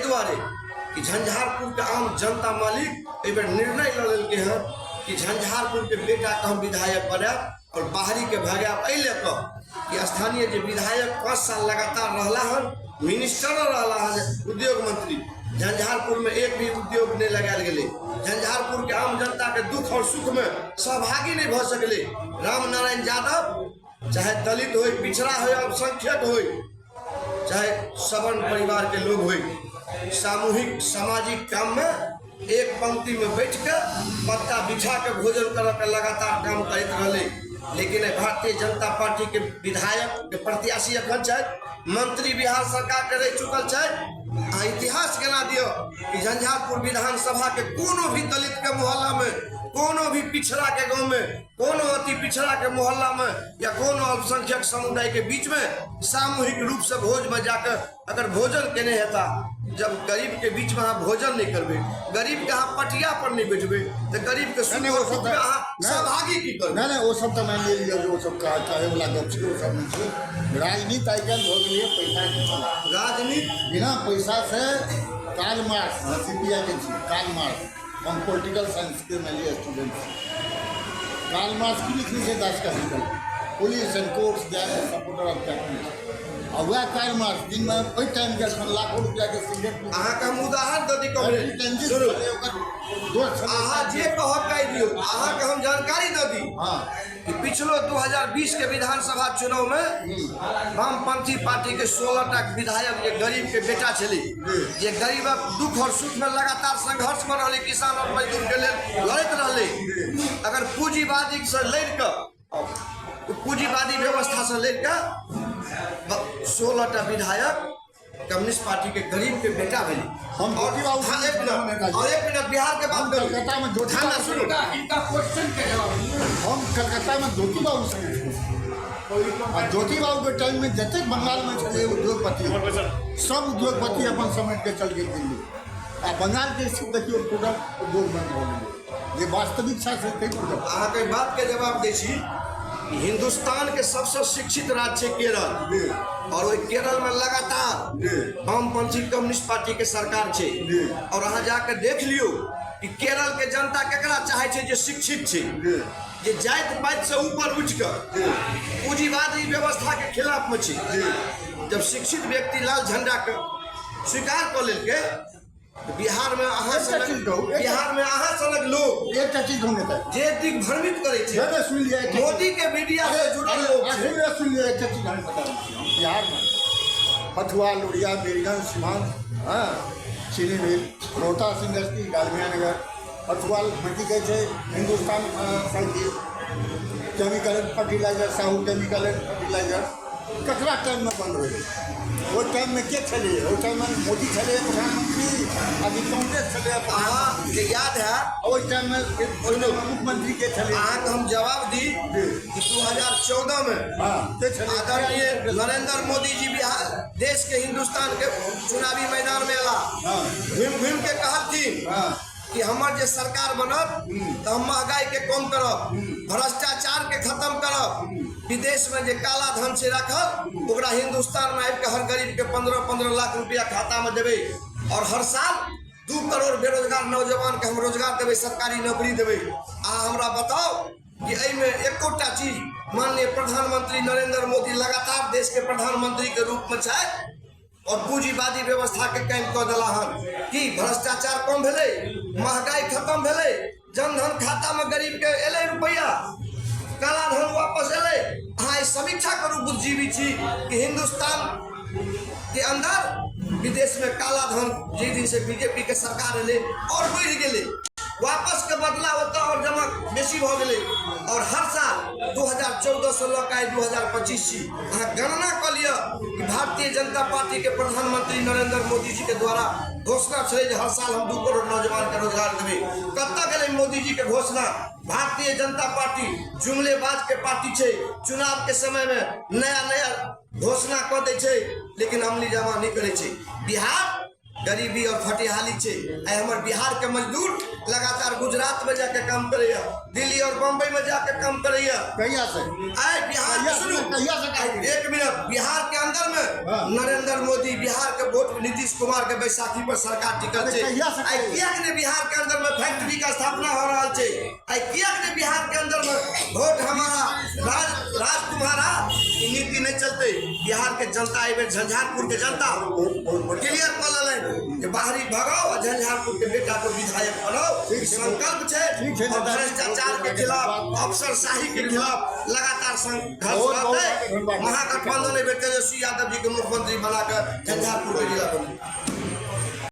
दुआरे कि झंझारपुर के आम जनता मालिक एक बार निर्णय ले हैं कि झंझारपुर के बेटा के हम विधायक बनाब और बाहरी के भगाब अ लेकर कि स्थानीय जो विधायक 5 साल लगातार रहला हन, मिनिस्टर रहला हन, उद्योग मंत्री, झंझारपुर में एक भी उद्योग नहीं लगाल गए। झंझारपुर के आम जनता के दुख और सुख में सहभागी नहीं भ सकले। राम नारायण यादव चाहे दलित हो, पिछड़ा हो, अल्पसंख्यक हो, चाहे सवर्ण परिवार के लोग हो, सामूहिक सामाजिक काम में एक पंक्ति में बैठ कर पत्ता बिछा के भोजन कर लगातार काम करते रहे। लेकिन भारतीय जनता पार्टी के विधायक के प्रत्याशी अखन मंत्री बिहार सरकार के रह चुकल है। इतिहास केना दियो कि झंझारपुर विधानसभा के कोनो भी दलित के मोहल्ला में, कोनो भी पिछड़ा के गांव में, कोनो अति पिछड़ा के मोहल्ला में या कोनो अल्पसंख्यक समुदाय के बीच में सामूहिक रूप से भोज में जाकर अगर भोजन केने हेता, जब गरीब के बीच में आप भोजन नहीं करबे, गरीब के आप पटिया पर नहीं बैठबे, तो गरीब के सुख में सहभागी की करबे। नहीं वो सब तो मैं ले लिया, जो सब कहे वाला गप छे वो सब नहीं। राजनीति आइकाल हो गई है पैसा के, राजनीति बिना पैसा से कार्ल मार्क्स सीपीआई के कार्ल मार्क्स, हम पॉलिटिकल साइंस के मैं लिए स्टूडेंट। कार्ल मार्क्स की लिखी है 10 का निकल police and courts they are supporter of capitalism. और वह कार्ल मार्क्स दिन में कोई टाइम के लाखों रुपया के सिगरेट अहाँ हम उदाहरण दे दी कवरेज सुनो अहाँ जे कहब कह दियो, अहाँ के हम जानकारी दे दी कि पिछलो 2020 के विधानसभा चुनाव में वामपंथी पार्टी के 16टा विधायक जे गरीब के बेटा छली, जे गरीबक दुख और सुख में लगातार संघर्ष में रहले, किसान और मजदूर के लिए लड़त रहले, अगर पूंजीवादी से लड़ कर पूंजीवादी व्यवस्था से लड़ कर 16टा विधायक कम्युनिस्ट पार्टी के गरीब के बेटा भेली। हम एक मिनट बिहार के बात करूं, कलकत्ता में इनका क्वेश्चन के जवाब हम कलकत्ता में ज्योति बाबू से ज्योति बाबू के टाइम में जते बंगाल में चले उद्योगपति, सब उद्योगपति अपन समेट के चल गए दिल्ली। आ बंगाल के स्थिति देखियो पूरा उद्योग बंद हो गए। ये वास्तविक से अहाँ के बात के जवाब दै छी। हिंदुस्तान के सबसे शिक्षित राज्य केरल, और वही केरल में लगातार वामपंथी कम्युनिस्ट पार्टी के सरकार छे। और अहाँ जाकर देख लियो कि केरल के जनता केकरा चाहे छे, जे शिक्षित छे, जे जाति पाति से ऊपर उठ कर पूंजीवादी व्यवस्था के खिलाफ में छे। जब शिक्षित व्यक्ति लाल झंडा के स्वीकार कर लेलके, बिहार में अहाँ सनक लोग एक चीज होने तक जे दिग्भ्रमित करे छे, सुन लिया मोदी के मीडिया से जुड़ल लोग छे। सुन लिया एक चीज हम बता रहे हैं, बिहार में हथुआ, लोरिया, बीरगंज, सीमांत, चीनी मिल, रोहतास इंडस्ट्री, डालमिया नगर, हथुआ मंडी गए थे, Hindustan chemical fertiliser, Sahu chemical and fertiliser ककरा टाइम में बंद हो गए। वो टाइम में के चले, वो टाइम में मोदी चले प्रधानमंत्री, अभी कांग्रेस चले। याद है वो टाइम में मुख्यमंत्री के चले। हम जवाब दी कि 2014 में आदरणीय नरेंद्र मोदी जी बिहार देश के हिंदुस्तान के चुनावी मैदान में अला, घूम घूम के कहलथिन कि हमार जे सरकार बनत तो हम महंगाई के कम करब, भ्रष्टाचार के खत्म करब, विदेश में जे काला धन से रखल ओकरा हिंदुस्तान में आबि के हर गरीब के 15-15 लाख रुपया खाता में देवे, और हर साल 2 करोड़ बेरोजगार नौजवान के हम रोजगार देवे, सरकारी नौकरी देवे। हमरा बताओ कि एमे एकोटा चीज माननीय प्रधानमंत्री नरेंद्र मोदी लगातार देश के प्रधानमंत्री के रूप में छथि और पूंजीवादी व्यवस्था के कैम कऽ देला हन कि भ्रष्टाचार कम भेले, महंगाई खत्म भेले, जनधन खाता में गरीब के एले रुपया, काला धन वापस एले। अहाँ समीक्षा करू बुद्धिजीवी छी कि हिंदुस्तान के अंदर विदेश में काला धन जे दिन से बीजेपी के सरकार एले और बढ़ गेले, वापस के बदला होता और जमा बेसी भ गेले। और हर साल 2014 से लऽ 2025 छी अहाँ गणना कर लिया कि भारतीय जनता पार्टी के प्रधानमंत्री नरेंद्र मोदी जी के द्वारा घोषणा छे जे हर साल हम 2 करोड़ नौजवान के रोजगार देवे। कब तक गेले मोदी जी के घोषणा? भारतीय जनता पार्टी जुमलेबाज के पार्टी छे, चुनाव के समय में नया नया घोषणा कर दे छे लेकिन अमली जमा नहीं करे छे। बिहार गरीबी और फटिहाली छे। आई हमर बिहार के मजदूर लगातार गुजरात में जाके काम करैया, दिल्ली और बम्बई में जाके काम करैया। कहिया से आई बिहार के सुनू, एक मिनट, बिहार के अंदर में नरेंद्र मोदी, बिहार के वोट नीतीश कुमार के बैसाखी पर सरकार टिकल छे। आई किया ने बिहार के अंदर में फैक्ट्री का स्थापना हो रहा छे। आई किया ने बिहार के अंदर में वोट हमारा राज तुम्हारा नीति नहीं चलते। बिहार के जनता एबे झंझारपुर के जनता क्लियर कर लेले कि बाहरी भगाओ और झंझारपुर के बेटा को विधायक बनाओ। संकल्प छे और भ्रष्टाचार के खिलाफ, अफसरशाही के खिलाफ लगातार संघर्ष करते। महागठबंधन ने तेजस्वी यादव जी के मुख्यमंत्री बनाकर झंझारपुर के जिला बने।